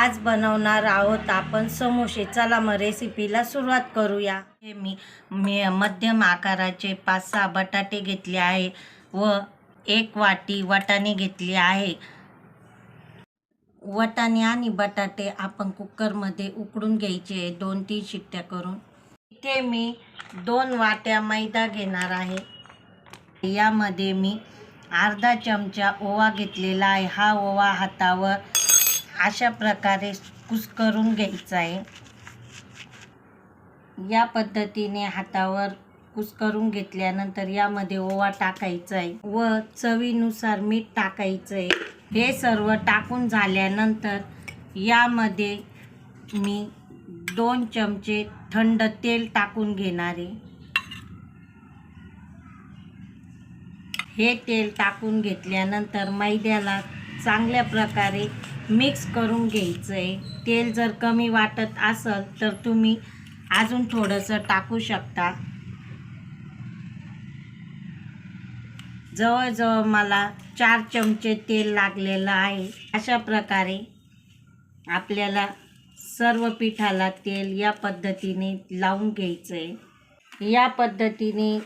आज बनवणार आहोत आपण समोसे. चला मग रेसिपीला सुरुवात करूया. हे मी मध्यम आकाराचे 5-6 बटाटे घेतले आहे व 1 वाटी वाटाणे घेतले आहे. वाटाणे आणि बटाटे आपण कुकरमध्ये उकडून घ्यायचे 2-3 शिट्ट्या करून. इथे मी 2 वाट्या मैदा घेणार आहे. यामध्ये मी अर्धा चमचा ओवा घेतलेला आहे. हा ओवा हातावर अशा प्रकारे कुस्करून घ्यायचा आहे. या पद्धतीने हातावर कुस्करून घेतल्यानंतर यामध्ये ओवा टाकायचा आहे व चवीनुसार मीठ टाकायचं आहे. हे सर्व टाकून झाल्यानंतर यामध्ये मी 2 चमचे थंड तेल टाकून घेणार आहे. हे तेल टाकून घेतल्यानंतर मैद्याला चांगल्या प्रकारे मिक्स करून घ्यायचं आहे. तेल जर कमी वाटत असेल तर तुम्ही अजून थोडंसं टाकू शकता. जवळजवळ मला 4 चमचे तेल लागलेलं आहे. अशा प्रकारे आपल्याला सर्व पिठाला तेल या पद्धतीने लावून घ्यायचं आहे. या पद्धतीने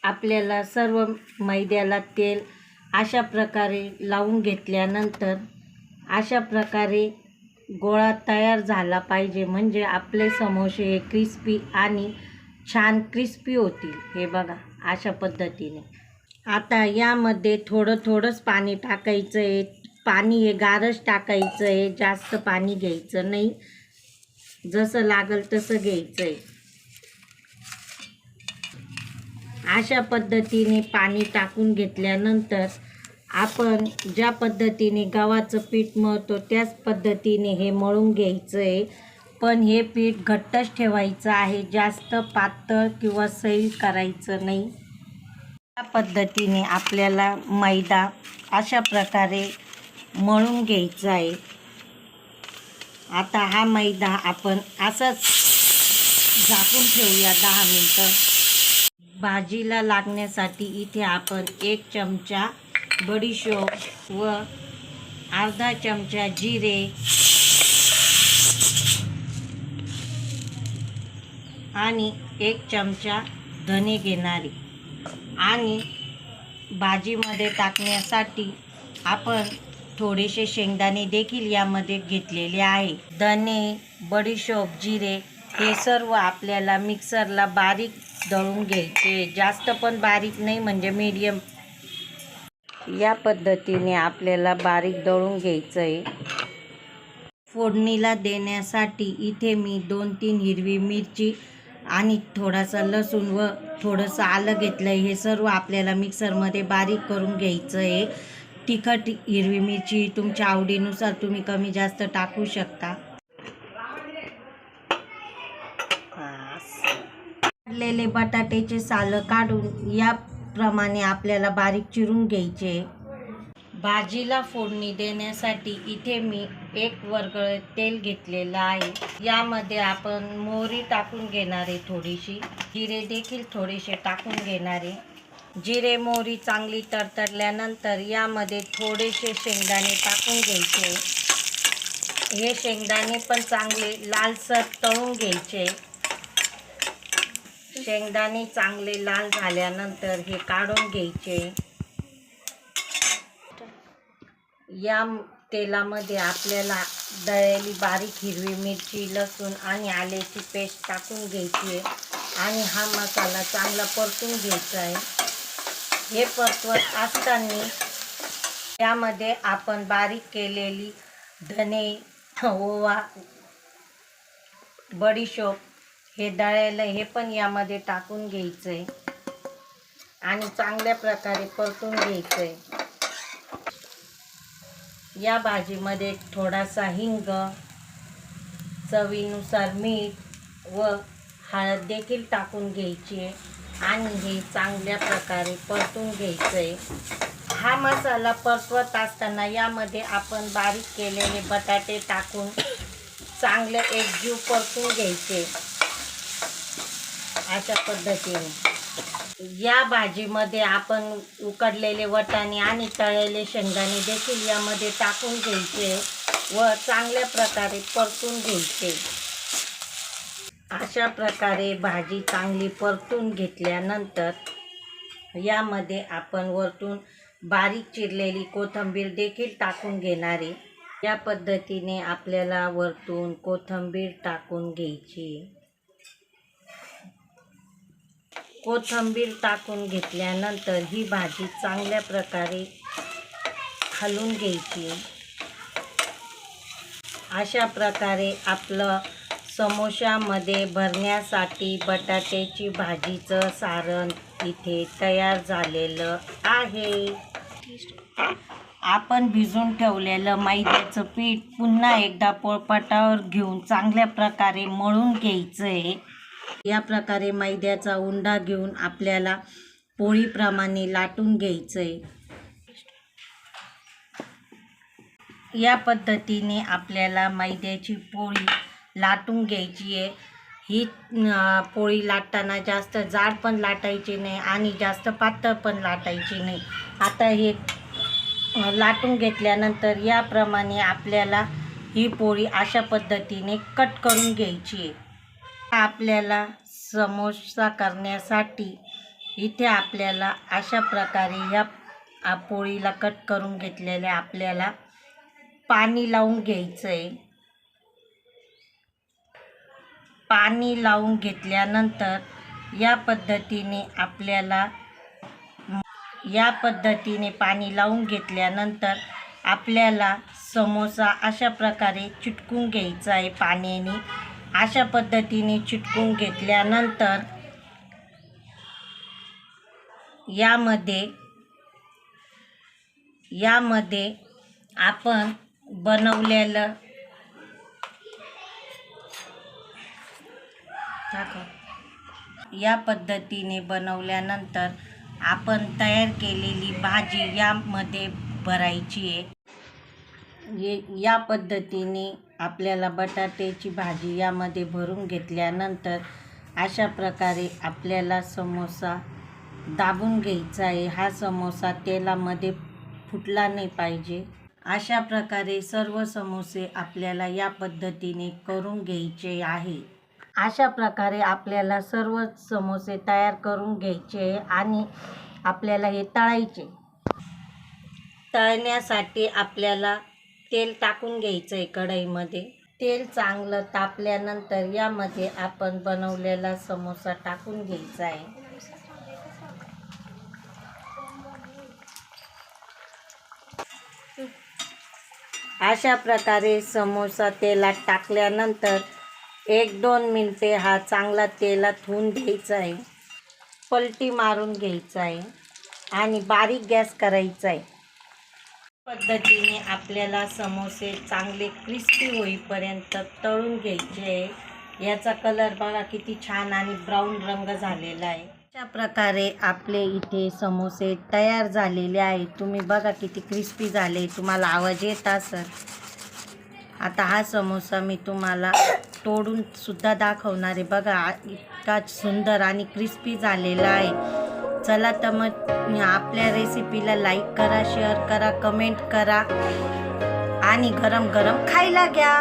आपल्याला सर्व मैद्याला तेल अशा प्रकारे लावून घेतल्यानंतर अशा प्रकारे गोळा तयार झाला पाहिजे, म्हणजे आपले समोसे हे क्रिस्पी आणि छान क्रिस्पी होतील. हे बघा अशा पद्धतीने. आता यामध्ये थोडंच पाणी टाकायचं आहे. पाणी हे गारच टाकायचं आहे, जास्त पाणी घ्यायचं नाही. जसं लागेल तसं घ्यायचं आहे. अशा पद्धतीने पाणी टाकून घेतल्यानंतर आपण ज्या पद्धतीने गव्हाचं पीठ मळतो त्याच पद्धतीने हे मळून घ्यायचं आहे. पण हे पीठ घट्टच ठेवायचं आहे, जास्त पातळ किंवा सैल करायचं नाही. या पद्धतीने आपल्याला मैदा अशा प्रकारे मळून घ्यायचा आहे. आता हा मैदा आपण असाच झाकून ठेवूया 10 मिनटं. भाजीला लागण्यासाठी इथे आपण 1 चमचा बडीशोप व अर्धा चमचा जिरे आणि 1 चमचा धने घेणारे आणि भाजीमध्ये टाकण्यासाठी आपण थोडेसे शेंगदाणे देखील यामध्ये घेतलेले आहे. धने, बडीशोप, जिरे हे सर्व आपल्याला मिक्सरला बारीक दळून घ्यायचे. जास्त पण बारीक नाही, म्हणजे मीडियम. या पद्धतीने आपल्याला बारीक दळून घ्यायचं आहे. फोडणीला देण्यासाठी इथे मी 2-3 हिरवी मिरची आणि थोडासा लसूण व थोडंसं आलं घेतलं आहे. हे सर्व आपल्याला मिक्सरमध्ये बारीक करून घ्यायचं आहे. तिखट हिरवी मिरची तुमच्या आवडीनुसार तुम्ही कमी जास्त टाकू शकता. काढलेले बटाट्याचे सालं काढून याप्रमाणे आपल्याला बारीक चिरून घ्यायचे. भाजीला फोडणी देण्यासाठी इथे मी 1 वर्गळ तेल घेतलेलं आहे. यामध्ये आपण मोहरी टाकून घेणार आहे, थोडीशी जिरे देखील थोडेसे टाकून घेणार आहे. जिरे मोहरी चांगली तडतडल्यानंतर यामध्ये थोडेसे शेंगदाणे टाकून घ्यायचे. हे शेंगदाणे पण चांगले लालसर तळून घ्यायचे. शेंगदाणे चांगले लाल झाल्यानंतर हे काढून घ्यायचे. या तेलामध्ये आपल्याला दळलेली बारीक हिरवी मिरची, लसूण आणि आल्याची पेस्ट टाकून घ्यायची आणि हा मसाला चांगला परतून घ्यायचा आहे. हे परतवत असताना यामध्ये आपण बारीक केलेली धने, ओवा, बडीशोप हे दळलेलं हे पण यामध्ये टाकून घ्यायचं आहे आणि चांगल्या प्रकारे परतून घ्यायचं आहे. या भाजीमध्ये थोडासा हिंग, चवीनुसार मीठ व हळद देखील टाकून घ्यायची आहे आणि हे चांगल्या प्रकारे परतून घ्यायचं आहे. हा मसाला परतवत असताना यामध्ये आपण बारीक केलेले बटाटे टाकून चांगले एकजीव परतून घ्यायचे. अशा पद्धतीने या भाजीमध्ये आपण उकडलेले वाटाणे आणि तळलेले शेंगदाणे देखील यामध्ये टाकून घ्यायचे व चांगल्या प्रकारे परतून घ्यायचे. अशा प्रकारे भाजी चांगली परतून घेतल्यानंतर यामध्ये आपण वरतून बारीक चिरलेली कोथिंबीर देखील टाकून घेणार आहे. या पद्धतीने आपल्याला वरतून कोथिंबीर टाकून घ्यायची. कोथिंबीर टाकून घेतल्यानंतर ही भाजी चांगल्या प्रकारे हलवून घ्यायची. अशा प्रकारे आपलं समोशामध्ये भरण्यासाठी बटाट्याची भाजीचं सारण इथे तयार झालेलं आहे. आपण भिजून ठेवलेलं मैद्याचं पीठ पुन्हा एकदा पोळपाटावर घेऊन चांगल्या प्रकारे मळून घ्यायचं आहे. या प्रकारे मैद्याचा उंडा घेऊन आपल्याला पोळीप्रमाणे लाटून घ्यायचं आहे. या पद्धतीने आपल्याला मैद्याची पोळी लाटून घ्यायची आहे. ही पोळी लाटताना जास्त जाड पण लाटायची नाही आणि जास्त पातळ पण लाटायची नाही. आता हे लाटून घेतल्यानंतर याप्रमाणे आपल्याला ही पोळी अशा पद्धतीने कट करून घ्यायची आहे. आपल्याला समोसा करण्यासाठी इथे आपल्याला अशा प्रकारे या पोळीला कट करून घेतलेल्या आपल्याला पाणी लावून घ्यायचं आहे. पाणी लावून घेतल्यानंतर या पद्धतीने पाणी लावून घेतल्यानंतर आपल्याला समोसा अशा प्रकारे चिटकून घ्यायचा आहे पाण्याने. अशा पद्धतीने चिटकून घेतल्यानंतर यामध्ये आपण बनवलेलं या पद्धतीने बनवल्यानंतर आपण तयार केलेली भाजी यामध्ये भरायची आहे. या पद्धतीने आपल्याला बटाट्याची भाजी यामध्ये भरून घेतल्यानंतर अशा प्रकारे आपल्याला समोसा दाबून घ्यायचा आहे. हा समोसा तेलामध्ये फुटला नाही पाहिजे. अशा प्रकारे सर्व समोसे आपल्याला या पद्धतीने करून घ्यायचे आहे. अशा प्रकारे आपल्याला सर्व समोसे तयार करून घ्यायचे आणि आपल्याला हे तळायचे. तळण्यासाठी आपल्याला तेल टाकून घ्यायचं आहे कढईमध्ये. तेल चांगलं तापल्यानंतर यामध्ये आपण बनवलेला समोसा टाकून घ्यायचा आहे. अशा प्रकारे समोसा तेलात टाकल्यानंतर 1-2 मिनिटे हा चांगला तेलात होऊन घ्यायचा आहे. पलटी मारून घ्यायचा आहे आणि बारीक गॅस करायचा आहे. पद्धतीने आपल्याला समोसे चांगले क्रिस्पी होईपर्यंत तळून घ्यायचे आहे. याचा कलर बघा किती छान आणि ब्राऊन रंग झालेला आहे. अशा प्रकारे आपले इथे समोसे तयार झालेले आहेत. तुम्ही बघा किती क्रिस्पी झाले. तुम्हाला आवाज येत असेल. आता हा समोसा मी तुम्हाला तोडून सुद्धा दाखवणार आहे. बघा इतका सुंदर आणि क्रिस्पी झालेला आहे. चला तर मग आपल्या रेसिपीला लाईक करा, शेअर करा, कमेंट करा आणि गरम गरम खायला घ्या.